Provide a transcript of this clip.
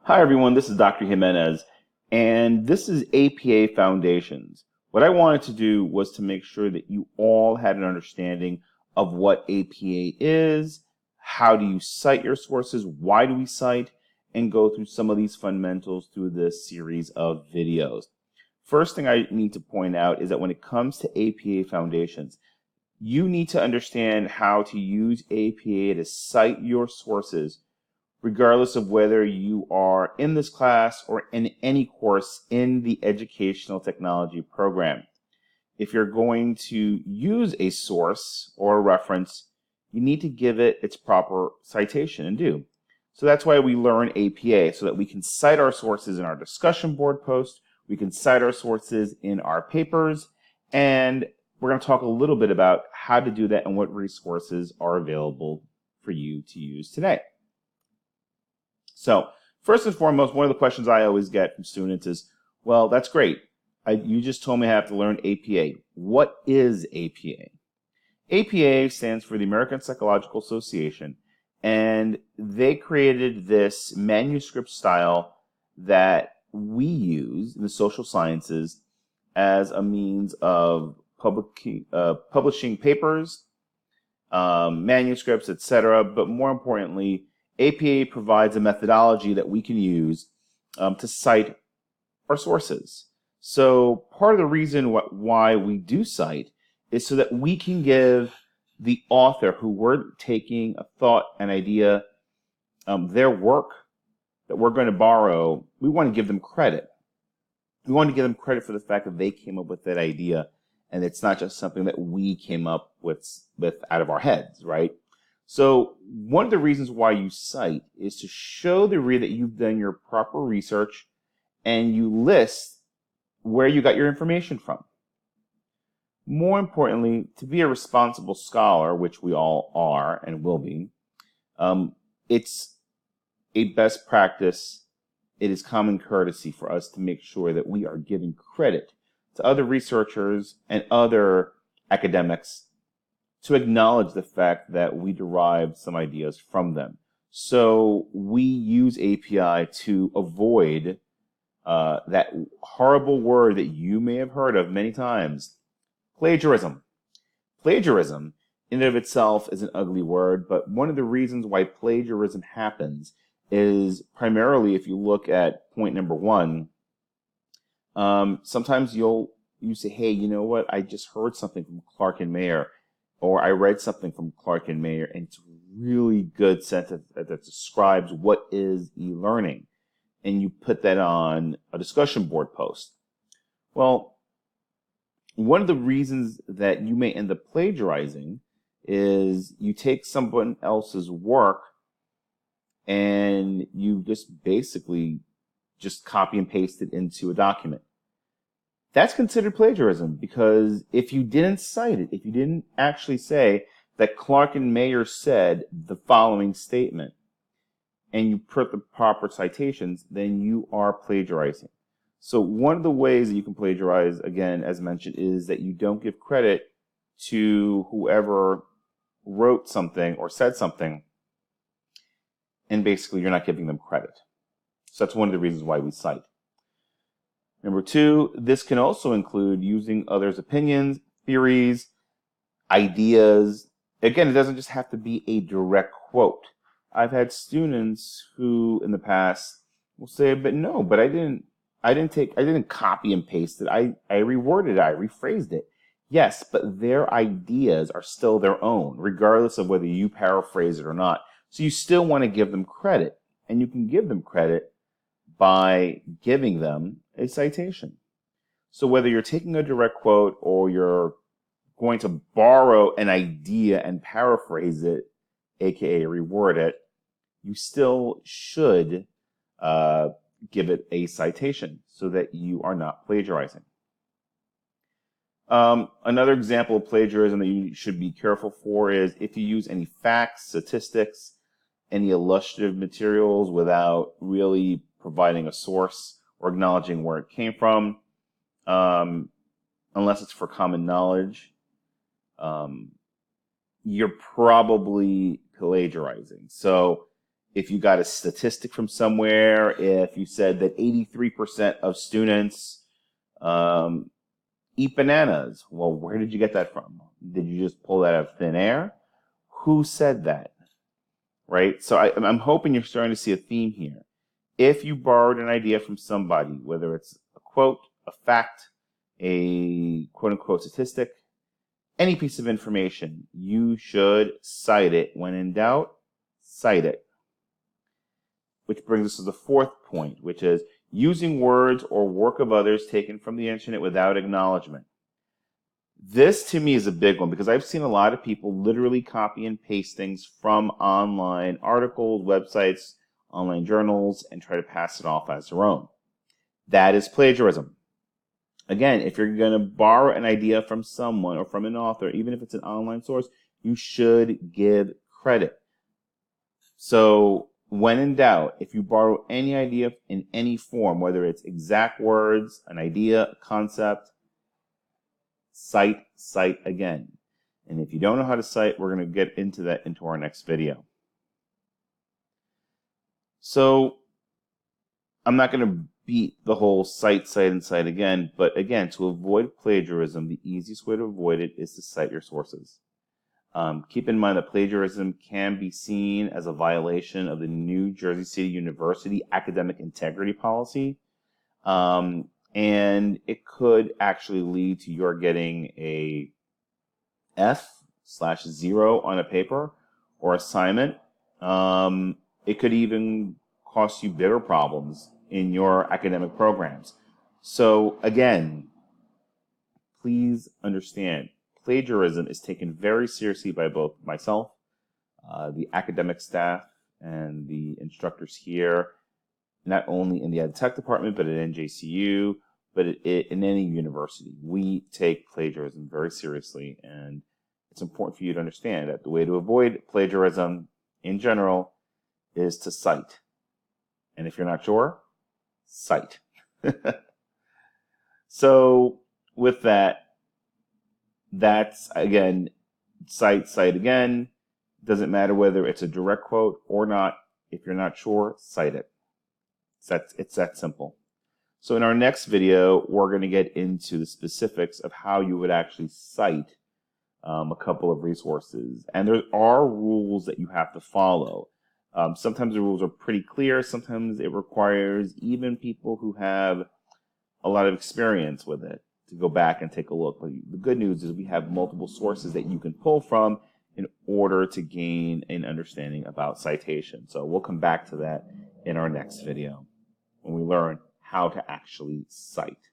Hi everyone, this is Dr. Jimenez, and this is APA Foundations. What I wanted to do was to make sure that you all had an understanding of what APA is, how do you cite your sources, why do we cite, and go through some of these fundamentals through this series of videos. First thing I need to point out is that when it comes to APA Foundations, you need to understand how to use APA to cite your sources regardless of whether you are in this class or in any course in the educational technology program. If you're going to use a source or a reference, you need to give it its proper citation and do. So that's why we learn APA, so that we can cite our sources in our discussion board post, we can cite our sources in our papers, and we're going to talk a little bit about how to do that and what resources are available for you to use today. So first and foremost, one of the questions I always get from students is, well, that's great. You just told me I have to learn APA. What is APA? APA stands for the American Psychological Association, and they created this manuscript style that we use in the social sciences as a means of publishing papers, manuscripts, etc., but more importantly, APA provides a methodology that we can use to cite our sources. So part of the reason why we do cite is so that we can give the author who we're taking a thought, an idea, their work that we're going to borrow, we want to give them credit. We want to give them credit for the fact that they came up with that idea, and it's not just something that we came up with out of our heads, right? So one of the reasons why you cite is to show the reader that you've done your proper research and you list where you got your information from. More importantly, to be a responsible scholar, which we all are and will be, it's a best practice. It is common courtesy for us to make sure that we are giving credit to other researchers and other academics to acknowledge the fact that we derived some ideas from them. So we use API to avoid that horrible word that you may have heard of many times, plagiarism. Plagiarism in and of itself is an ugly word, but one of the reasons why plagiarism happens is primarily, if you look at point number one, sometimes you say, hey, you know what, I just heard something from Clark and Mayer, or I read something from Clark and Mayer, and it's a really good sentence that describes what is e-learning. And you put that on a discussion board post. Well, one of the reasons that you may end up plagiarizing is you take someone else's work and you just basically just copy and paste it into a document. That's considered plagiarism, because if you didn't cite it, if you didn't actually say that Clark and Mayer said the following statement, and you put the proper citations, then you are plagiarizing. So one of the ways that you can plagiarize, again, as mentioned, is that you don't give credit to whoever wrote something or said something, and basically you're not giving them credit. So that's one of the reasons why we cite. Number two, this can also include using others' opinions, theories, ideas. Again, it doesn't just have to be a direct quote. I've had students who in the past will say, but I didn't copy and paste it. I reworded it, I rephrased it. Yes, but their ideas are still their own, regardless of whether you paraphrase it or not. So you still want to give them credit, and you can give them credit by giving them a citation. So whether you're taking a direct quote or you're going to borrow an idea and paraphrase it, aka reword it, you still should give it a citation so that you are not plagiarizing. Another example of plagiarism that you should be careful for is if you use any facts, statistics, any illustrative materials without really providing a source or acknowledging where it came from, unless it's for common knowledge, you're probably plagiarizing. So if you got a statistic from somewhere, if you said that 83% of students eat bananas, well, where did you get that from? Did you just pull that out of thin air? Who said that? Right? So I'm hoping you're starting to see a theme here. If you borrowed an idea from somebody, whether it's a quote, a fact, a quote-unquote statistic, any piece of information, you should cite it. When in doubt, cite it. Which brings us to the fourth point, which is using words or work of others taken from the internet without acknowledgement. This to me is a big one because I've seen a lot of people literally copy and paste things from online articles, websites, online journals, and try to pass it off as their own. That is plagiarism. Again, if you're going to borrow an idea from someone or from an author, even if it's an online source, you should give credit. So when in doubt, if you borrow any idea in any form, whether it's exact words, an idea, a concept, cite again. And if you don't know how to cite, we're going to get into that into our next video. So I'm not going to beat the whole cite again, but again, to avoid plagiarism, the easiest way to avoid it is to cite your sources. Keep in mind that plagiarism can be seen as a violation of the New Jersey City University academic integrity policy, and it could actually lead to your getting a F/0 on a paper or assignment. It could even cost you bigger problems in your academic programs. So again, please understand, plagiarism is taken very seriously by both myself, the academic staff, and the instructors here, not only in the Ed Tech department, but at NJCU, but in any university. We take plagiarism very seriously, and it's important for you to understand that the way to avoid plagiarism in general is to cite. And if you're not sure, cite. So with that, that's again, cite again. Doesn't matter whether it's a direct quote or not. If you're not sure, cite it. It's that simple. So in our next video, we're going to get into the specifics of how you would actually cite a couple of resources. And there are rules that you have to follow. Sometimes the rules are pretty clear. Sometimes it requires even people who have a lot of experience with it to go back and take a look. But the good news is we have multiple sources that you can pull from in order to gain an understanding about citation. So we'll come back to that in our next video when we learn how to actually cite.